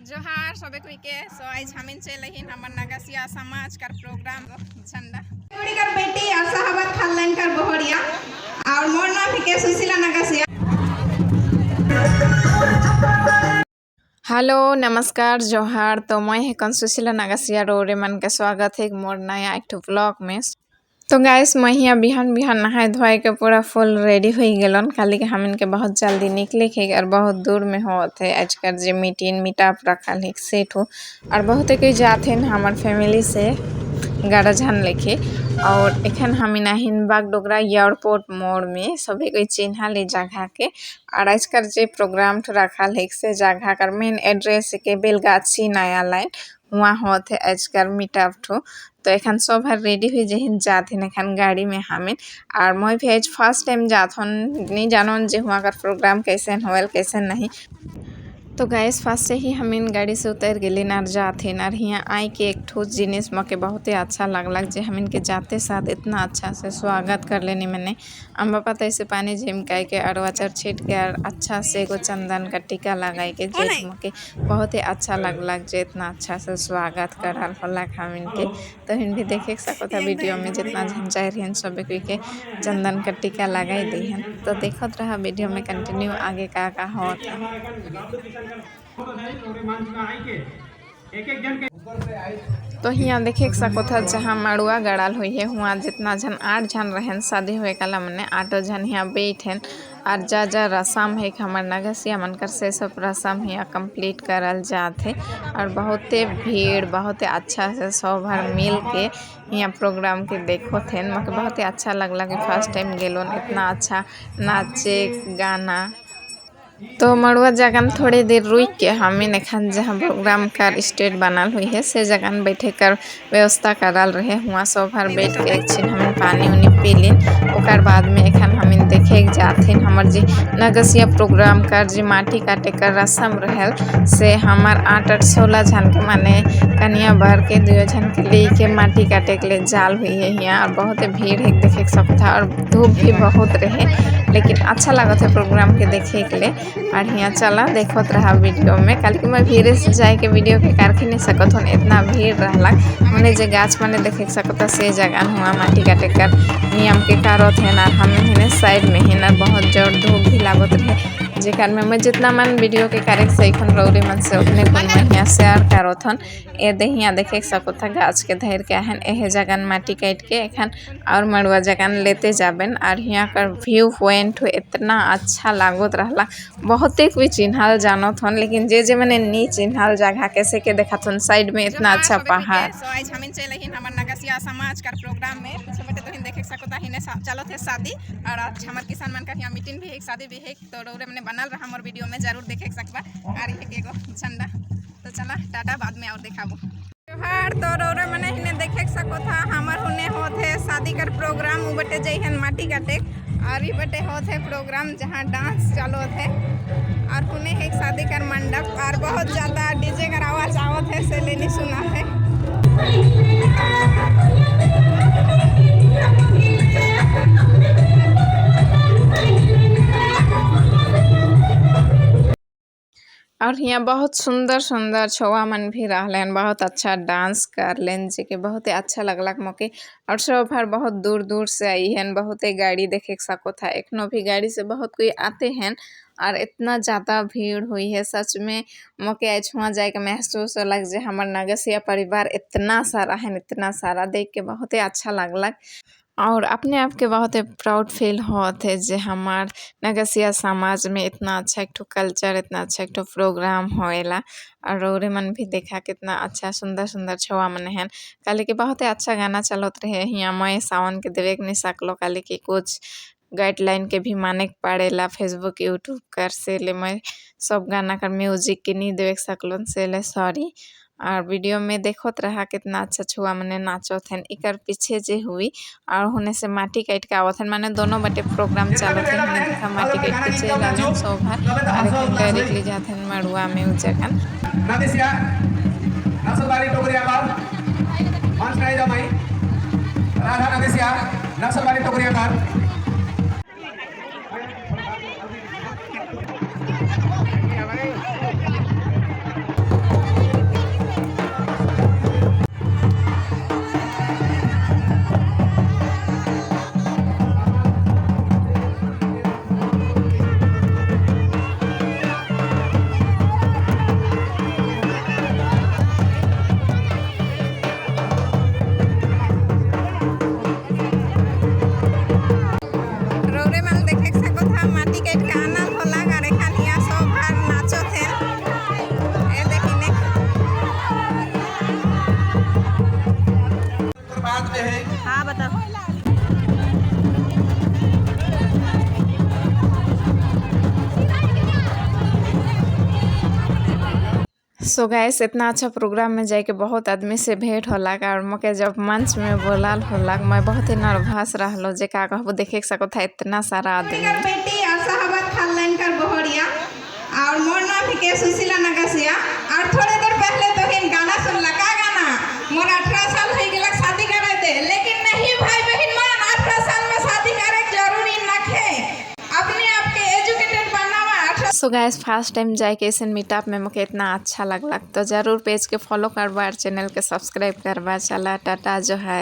जोहार सबे कोई के सो आज हमिन चलहिन हमर नगसिया समाज कर प्रोग्राम झंडा कुड़ी कर बेटी और साहबत खानलाइन कर बहरिया और मोर नाम के सुशीला नगसिया। हेलो नमस्कार जोहार तो मैं हेकन सुशीला नगसिया रोरे मन के स्वागत है मोर नया एक व्लॉग में। तो गाइस मैं यहाँ बिहान बिहान नहाए धोए के पूरा फुल रेडी हो गलन खाली के हम इनके बहुत जल्दी निकले के और बहुत दूर में होते आज कर जे मीटिंग मीटअप रखल है सेट हो और बहुत कोई जाते हैं हमार फैमिली से 11 जन लेके और एखन हम नाहिन बागडोगरा एयरपोर्ट मोड़ में सभी कोई चिन्हा ले जगह के और आज कर जे प्रोग्राम रखल है से जगह कर मेन एड्रेस के बेलगाछी नया लाइन वहाँ होते आज कर मीटअप ठो तो एखन सब हर रेडी हुई जहिन जाथिन एखन गाड़ी में हमें और मैं भी आज फर्स्ट टाइम जाथन नहीं जानन जे वहाँ कर प्रोग्राम कैसे होल कैसे नहीं। तो गैस फर्स्ट से ही हम इन गाड़ी से उतर गए नार जाते नार यहाँ आई के एक ठोस जिनिस मके बहुत ही अच्छा लगलक जे हम इनके जाते साथ इतना अच्छा से स्वागत कर लेने मैंने अम्बा पता ऐसे पानी झिमकाई के और अचार छीट के और अच्छा से एगो चंदन का टीका लगाई के जे मके बहुत ही अच्छा लगलक जे इतना अच्छा से स्वागत करल हलक हम इनके। तो हिन भी देखे सको था वीडियो में जितना झंझाई रही सब कोई के चंदन का टीका लगाई दी हैं। तो देखत रहा वीडियो में कंटिन्यू आगे का होता तो यहाँ देखे सको था जहाँ मड़ुआ गड़ाल हुई है वहाँ जितना जन 8 जन रहन शादी हुए कला मने 8 जन यहाँ बैठन और जा रसम है हमार नगसिया मनकर से सब रसम यहाँ कंप्लीट करल जाते और बहुते भीड़ बहुत अच्छा से सब भर मिल के यहाँ प्रोग्राम के देखो थे मके बहुत ही अच्छा लगला कि फर्स्ट टाइम गेलोन इतना अच्छा नाचे गाना। तो मड़ुआ जगह थोड़ी देर रुक के हमें एखन जहाँ प्रोग्राम का स्टेज बनल हुई है से जगह बैठे कर व्यवस्था करल रहे हुआ सब हर बैठ के एक छिन हम पानी उनी पी लीन ओकर बाद में एखन हम देखे जाते हमर जी नगसिया प्रोग्राम कर जी माटी काटे कर रसम रहल से हमार 8-16 जन के माने कनिया भर के 2 जन के ले के माटी काटे के लिए जाल हुई है यहाँ और बहुत भीड़ है देखे सकता और धूप भी बहुत रहे लेकिन अच्छा लगा था प्रोग्राम के देखे के लिए और यहाँ चला देखत रहा वीडियो में कल कि मैं भीड़ से जाए के वीडियो के कारखे नहीं सकत हूँ इतना भीड़ रहला मैंने जे गाछ मैंने देखे सकता से जगह हुआ माटी काटे कर नियम के कारत है ना हम हिने साइड में ही ना बहुत जोर धूप भी लागत रहे जेकर में मैं जितना मन वीडियो के कार्य सहीखन रौरे मन से उतने कुन मैं शेयर करथन ए दे यहाँ देखे सकता गाछ के धैर के आहन एहे जगन माटी काट के एखन और मड़ुआ जगन लेते जाबेन और यहाँ कर व्यू पॉइंट इतना अच्छा लागत रहला बहुते कोई चिन्हल जानत हन लेकिन जे मैंने नी चिन्हल जगह कैसे के देखत हन साइड में इतना अच्छा पहाड़। सो आज हमिन चलहिन हमर नगसिया समाज कर प्रोग्राम में पीछे बैठे तो हिन देखे सकता हिने चलो थे शादी और आज हमर किसान मन का यहाँ मीटिंग भी है शादी भी है तो रौरे मैंने बनल रहा हमर वीडियो में जरूर देखे सकबा और ये एगो झंडा तो चला टाटा बाद में और दिखाबो त्योहार तो रौरे मैंने हिने देखे सको था हमर हुने होते शादी कर प्रोग्राम उ बटे जइहन माटी काटे और ये बटे होते प्रोग्राम जहाँ डांस चालू थे और हुने है शादी कर मंडप और बहुत ज़्यादा डीजे कर आवाज़ आवत है से लेनी सुना है। और यहाँ बहुत सुंदर सुंदर छुआ मन भी रहलन बहुत अच्छा डांस कर लेन जे के बहुत ही अच्छा लगलक मौके और सब भर बहुत दूर दूर से आई हैं बहुत गाड़ी देखे सको था एखनो भी गाड़ी से बहुत कोई आते हैं और इतना ज़्यादा भीड़ हुई है सच में मौके आज वहाँ जाए के महसूस लग जे हमार नगसिया परिवार इतना सारा है इतना सारा देख के बहुत ही अच्छा लगलक और अपने आप के बहुत प्राउड फील होते जे हमार नगसिया समाज में इतना अच्छा एक कल्चर इतना अच्छा एक प्रोग्राम होएला और रौरे मन भी देखा कितना अच्छा सुंदर सुंदर छुआ मन है काले कि बहुत ही अच्छा गाना चलत रहे यहाँ मैं सावन के देवे नहीं सकलो काले कि कुछ गाइडलाइन के भी माने पड़ेला फेसबुक यूट्यूब कर से ले मैं सब गाना कर म्यूजिक के नहीं देख सकलो से ले सॉरी और वीडियो में देखत रहा कितना अच्छा छुआ मने नाचत हैं इकर पीछे जे हुई और होने से माटी काट के आवत हैं माने दोनों बटे प्रोग्राम चालू थे हमने देखा माटी काट के चल आलन सब और डायरेक्टली जाते हैं मड़ुआ में उ जगन नदिसिया नक्सलबाड़ी टोकरिया कार मंच में जा माई राधा नदिसिया नक्सलबाड़ी टोकरिया कार सो गाइस इतना अच्छा प्रोग्राम में जाके बहुत आदमी से भेंट होला और मके जब मंच में बोलाल होला मैं बहुत ही नर्वस रहलो जे का कहबो देखे सको था इतना सारा आदमी बेटी और साहबत खानदान कर बहरिया और मोर नाम है सुशीला नगसिया और थोड़े देर पहले तो हिन गाना सुनला का गाना मोर 18 साल हो गेलक शादी करे दे लेकिन नहीं भाई बहन मान 18 साल में शादी करे जरूरी नखे अपने आप के एजुकेटेड बनावा। सो गाइस फर्स्ट टाइम जाके ऐसे मीटअप में मुझे इतना अच्छा लगला तो जरूर पेज के फॉलो करवा और चैनल के सब्सक्राइब करवा। चला टाटा जो है।